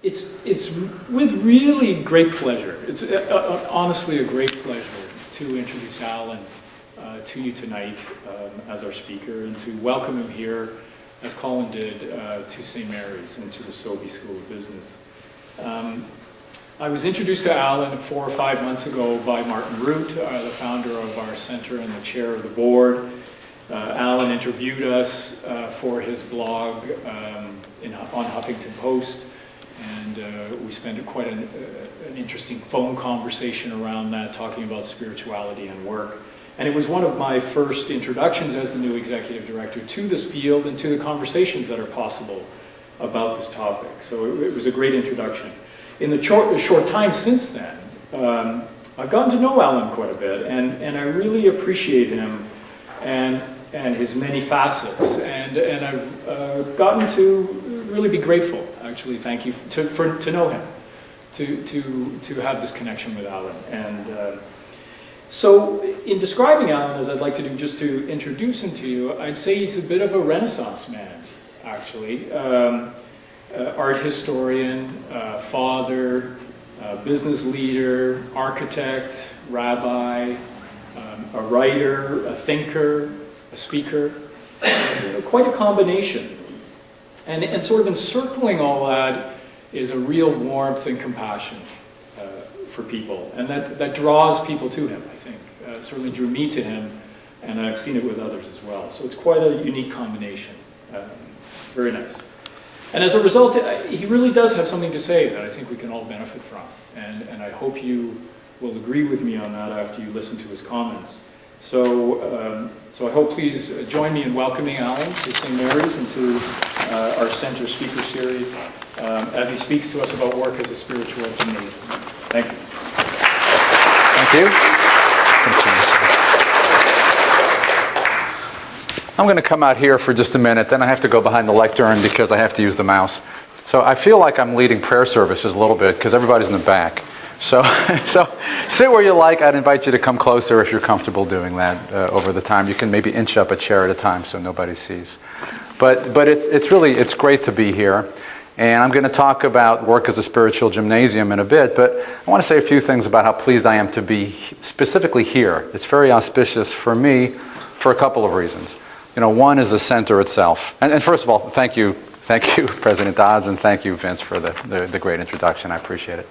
It's with really great pleasure. It's honestly a great pleasure to introduce Alan to you tonight as our speaker, and to welcome him here, as Colin did, to St. Mary's and to the Sobey School of Business. I was introduced to Alan 4 or 5 months ago by Martin Root, the founder of our center and the chair of the board. Alan interviewed us for his blog on Huffington Post, and we spent quite an interesting phone conversation around that, talking about spirituality and work. And it was one of my first introductions as the new executive director to this field and to the conversations that are possible about this topic. So it was a great introduction. In the short time since then, I've gotten to know Alan quite a bit, and I really appreciate him and his many facets. And I've gotten to really be grateful, actually, thank you, to know him, to have this connection with Alan. And so in describing Alan, as I'd like to do, just to introduce him to you, I'd say he's a bit of a Renaissance man, actually. Art historian, father, business leader, architect, rabbi, a writer, a thinker, a speaker, quite a combination. And sort of encircling all that is a real warmth and compassion for people, and that draws people to him, I think. Certainly drew me to him, and I've seen it with others as well. So it's quite a unique combination. Very nice. And as a result, he really does have something to say that I think we can all benefit from. And I hope you will agree with me on that after you listen to his comments. So I hope please join me in welcoming Alan to St. Mary's and to our Center Speaker Series as he speaks to us about work as a spiritual gymnasium. Thank you. Thank you. I'm going to come out here for just a minute, then I have to go behind the lectern because I have to use the mouse. So I feel like I'm leading prayer services a little bit because everybody's in the back. So sit where you like. I'd invite you to come closer if you're comfortable doing that over the time. You can maybe inch up a chair at a time so nobody sees. But it's great to be here. And I'm going to talk about work as a spiritual gymnasium in a bit, but I want to say a few things about how pleased I am to be specifically here. It's very auspicious for me for a couple of reasons. One is the center itself. And first of all, thank you, President Dodds, and thank you, Vince, for the great introduction. I appreciate it.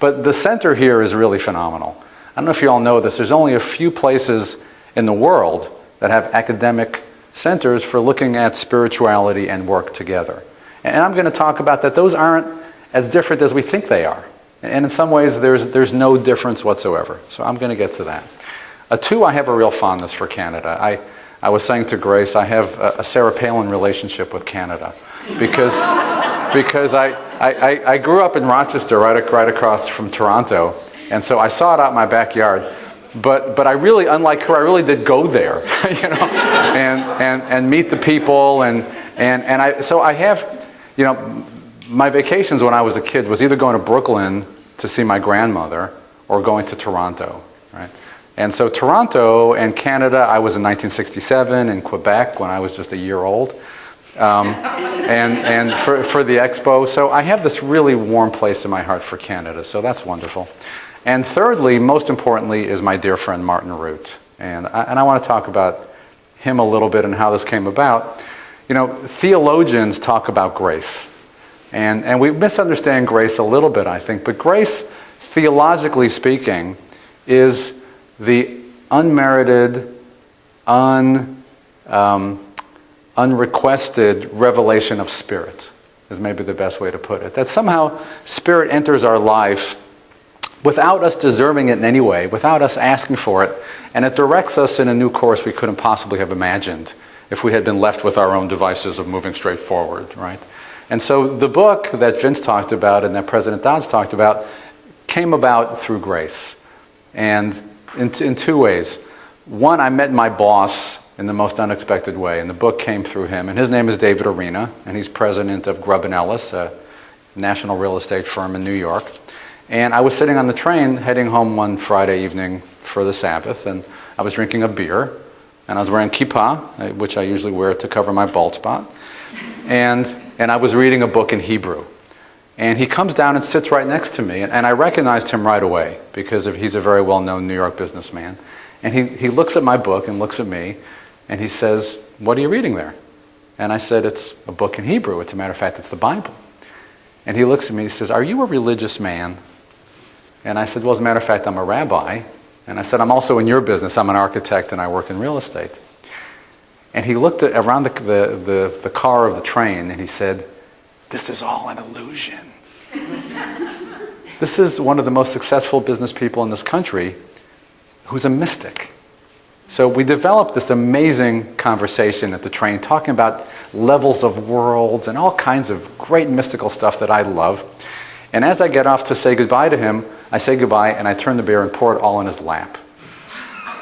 But the center here is really phenomenal. I don't know if you all know this. There's only a few places in the world that have academic centers for looking at spirituality and work together. And I'm going to talk about that. Those aren't as different as we think they are. And in some ways, there's no difference whatsoever. So I'm going to get to that. Two, I have a real fondness for Canada. I was saying to Grace, I have a Sarah Palin relationship with Canada. Because I grew up in Rochester, right across from Toronto. And so I saw it out in my backyard. But I really, unlike her, I really did go there, and meet the people. So I have... my vacations when I was a kid was either going to Brooklyn to see my grandmother or going to Toronto, right? And so Toronto and Canada, I was in 1967 in Quebec when I was just a year old, and for the expo. So I have this really warm place in my heart for Canada, so that's wonderful. And thirdly, most importantly, is my dear friend Martin Root. And I want to talk about him a little bit and how this came about. Theologians talk about grace, and we misunderstand grace a little bit, I think, but grace, theologically speaking, is the unmerited, unrequested revelation of Spirit, is maybe the best way to put it. That somehow Spirit enters our life without us deserving it in any way, without us asking for it, and it directs us in a new course we couldn't possibly have imagined if we had been left with our own devices of moving straight forward, right? And so the book that Vince talked about and that President Dodds talked about came about through grace. And in two ways. One, I met my boss in the most unexpected way, and the book came through him. And his name is David Arena, and he's president of Grubb & Ellis, a national real estate firm in New York. And I was sitting on the train heading home one Friday evening for the Sabbath, and I was drinking a beer. And I was wearing kippah, which I usually wear to cover my bald spot. And I was reading a book in Hebrew. And he comes down and sits right next to me. And I recognized him right away because he's a very well-known New York businessman. And he looks at my book and looks at me, and he says, "What are you reading there?" And I said, "It's a book in Hebrew. As a matter of fact, it's the Bible." And he looks at me and he says, "Are you a religious man?" And I said, "Well, as a matter of fact, I'm a rabbi." And I said, "I'm also in your business. I'm an architect and I work in real estate." And he looked around the car of the train and he said, "This is all an illusion." This is one of the most successful business people in this country who's a mystic. So we developed this amazing conversation at the train talking about levels of worlds and all kinds of great mystical stuff that I love. And as I get off to say goodbye to him, I say goodbye and I turn the beer and pour it all in his lap.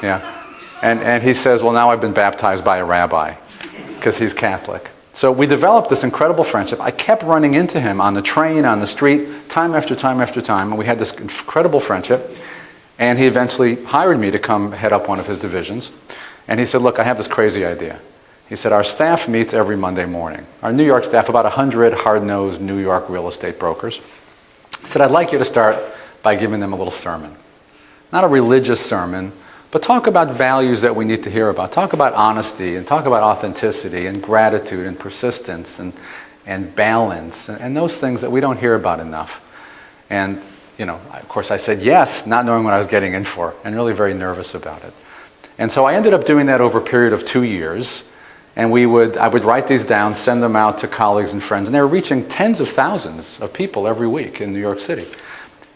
Yeah. And he says, "Well, now I've been baptized by a rabbi," because he's Catholic. So we developed this incredible friendship. I kept running into him on the train, on the street, time after time after time, and we had this incredible friendship. And he eventually hired me to come head up one of his divisions. And he said, "Look, I have this crazy idea." He said, "Our staff meets every Monday morning. Our New York staff, about 100 hard-nosed New York real estate brokers." He said, "I'd like you to start by giving them a little sermon. Not a religious sermon, but talk about values that we need to hear about. Talk about honesty and talk about authenticity and gratitude and persistence and balance and those things that we don't hear about enough." And of course I said yes, not knowing what I was getting in for, and really very nervous about it. And so I ended up doing that over a period of 2 years. And I would write these down, send them out to colleagues and friends, and they were reaching tens of thousands of people every week in New York City.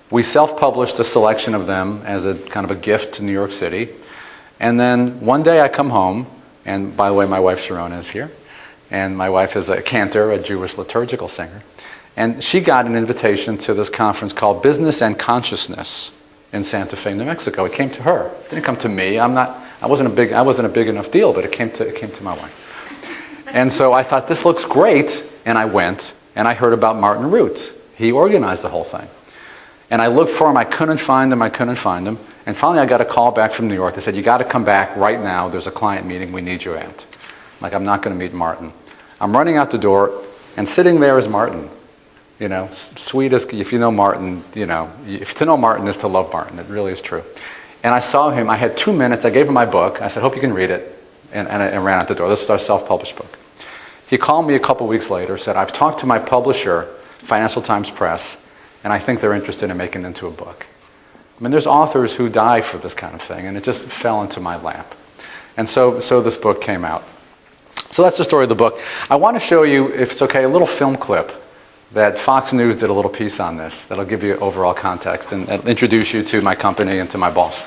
We self-published a selection of them as a kind of a gift to New York City. And then one day I come home, and by the way, my wife Sharona is here, and my wife is a cantor, a Jewish liturgical singer. And she got an invitation to this conference called Business and Consciousness in Santa Fe, New Mexico. It came to her. It didn't come to me. I wasn't a big enough deal, but it came to my wife. And so I thought, this looks great, and I went, and I heard about Martin Root. He organized the whole thing. And I looked for him. I couldn't find him. And finally I got a call back from New York. They said, "You got to come back right now. There's a client meeting. We need you at." I'm not going to meet Martin. I'm running out the door, and sitting there is Martin. Sweetest, if you know Martin, if to know Martin is to love Martin. It really is true. And I saw him. I had 2 minutes. I gave him my book. I said, "Hope you can read it." And I ran out the door. This is our self-published book. He called me a couple weeks later, said, "I've talked to my publisher, Financial Times Press, and I think they're interested in making it into a book." I mean, there's authors who die for this kind of thing, and it just fell into my lap. And so this book came out. So that's the story of the book. I want to show you, if it's okay, a little film clip that Fox News did a little piece on this that'll give you overall context and introduce you to my company and to my boss.